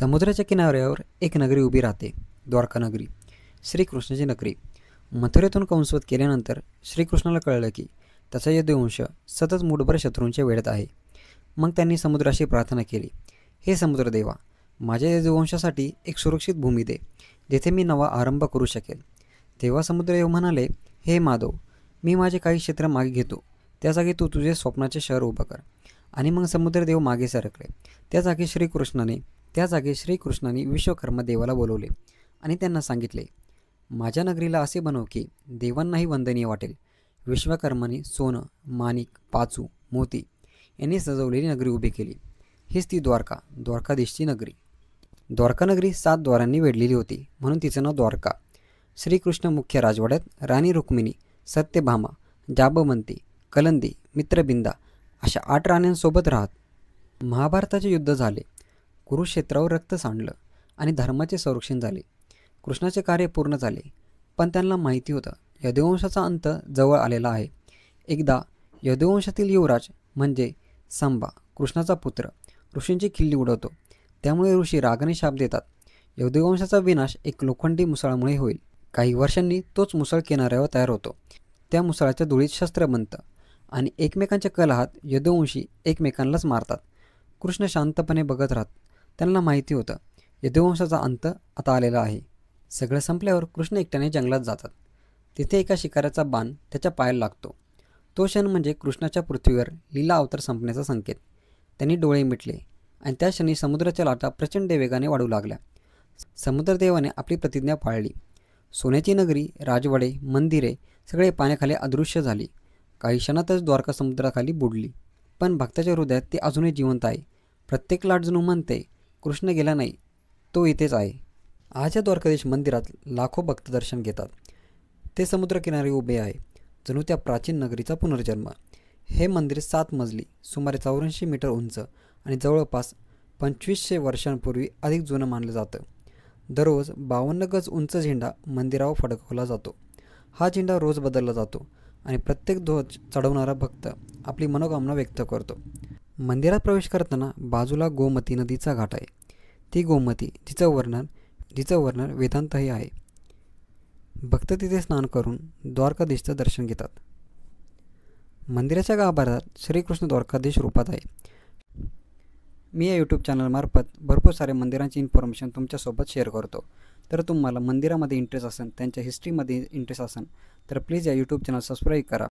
समुद्राच्या किनाऱ्यावर एक नगरी उभी राहते, द्वारका नगरी, श्रीकृष्णाची नगरी. मथुरेतून कंसवध केल्यानंतर श्रीकृष्णाला कळलं की त्याचा यदुवंश सतत मूठभर शत्रूंच्या वेढ्यात आहे. मग त्यांनी समुद्राशी प्रार्थना केली, हे समुद्रदेवा, माझ्या यदुवंशासाठी एक सुरक्षित भूमी दे, जिथे मी नवा आरंभ करू शकेल. तेव्हा समुद्रदेव म्हणाले, हे माधव, मी माझे काही क्षेत्र मागे घेतो, त्या जागी तू तुझे स्वप्नाचे शहर उभं कर. आणि मग समुद्रदेव मागे सरकले. त्या जागी श्रीकृष्णाने विश्वकर्मा देवाला बोलवले आणि त्यांना सांगितले, माझ्या नगरीला असे बनव की देवांनाही वंदनीय वाटेल. विश्वकर्माने सोनं, माणिक, पाचू, मोती यांनी सजवलेली नगरी उभी केली. हीच ती द्वारकाधीशची नगरी. द्वारका नगरी 7 द्वारांनी वेढलेली होती, म्हणून तिचं नाव द्वारका. श्रीकृष्ण मुख्य राजवाड्यात राणी रुक्मिणी, सत्यभामा, जाबवंती, कलंदी, मित्रबिंदा अशा 8 राण्यांसोबत राहत. महाभारताचे युद्ध झाले, कुरुक्षेत्रावर रक्त सांडलं आणि धर्माचे संरक्षण झाले. कृष्णाचे कार्य पूर्ण झाले, पण त्यांना माहिती होतं यदुवंशाचा अंत जवळ आलेला आहे. एकदा यदुवंशातील युवराज म्हणजे संभा, कृष्णाचा पुत्र, ऋषींची खिल्ली उडवतो. त्यामुळे ऋषी रागाने शाप देतात, यदुवंशाचा विनाश एक लोखंडी मुसळामुळे होईल. काही वर्षांनी तोच मुसळ किनाऱ्यावर तयार होतो. त्या मुसळाच्या धुळीत शस्त्र बनतं आणि एकमेकांच्या कलहात यदुवंशी एकमेकांनाच मारतात. कृष्ण शांतपणे बघत राहत. त्यांना माहिती होतं यदुवंशाचा अंत आता आलेला आहे. सगळं संपल्यावर कृष्ण एकट्याने जंगलात जातात. तिथे एका शिकाऱ्याचा बाण त्याच्या पायाला लागतो. तो क्षण म्हणजे कृष्णाच्या पृथ्वीवर लीला अवतार संपण्याचा संकेत. त्यांनी डोळे मिटले आणि त्या क्षणी समुद्राच्या लाटा प्रचंड वेगाने वाढू लागल्या. समुद्रदेवाने आपली प्रतिज्ञा पाळली. सोन्याची नगरी, राजवाडे, मंदिरे सगळे पाण्याखाली अदृश्य झाली. काही क्षणातच द्वारका समुद्राखाली बुडली. पण भक्ताच्या हृदयात ती अजूनही जिवंत आहे. प्रत्येक लाट जणू म्हणते, कृष्ण गेला नाही, तो इथेच आहे. आज या द्वारकाधीश मंदिरात लाखो भक्त दर्शन घेतात. ते समुद्रकिनारी उभे आहे, जणू त्या प्राचीन नगरीचा पुनर्जन्म. हे मंदिर 7 मजली, सुमारे 84 मीटर उंच आणि जवळपास 2500 वर्षांपूर्वी अधिक जुनं मानलं जातं. दररोज 52 गज उंच झेंडा मंदिरावर फडकवला जातो. हा झेंडा रोज बदलला जातो आणि प्रत्येक ध्वज चढवणारा भक्त आपली मनोकामना व्यक्त करतो. मंदिरात प्रवेश करताना बाजूला गोमती नदीचा घाट आहे. ती गोमती जिचं वर्णन वेदांतही आहे. भक्त तिथे स्नान करून द्वारकाधीशचं दर्शन घेतात. मंदिराच्या गाभाऱ्यात श्रीकृष्ण द्वारकाधीश रूपात आहे. मी या यूट्यूब चॅनलमार्फत भरपूर सारे मंदिरांची इन्फॉर्मेशन तुमच्यासोबत शेअर करतो. तर तुम्हाला मंदिरामध्ये इंटरेस्ट असेल, त्यांच्या हिस्ट्रीमध्ये इंटरेस्ट असेल, तर प्लीज या यूट्यूब चॅनल सबस्क्राईब करा.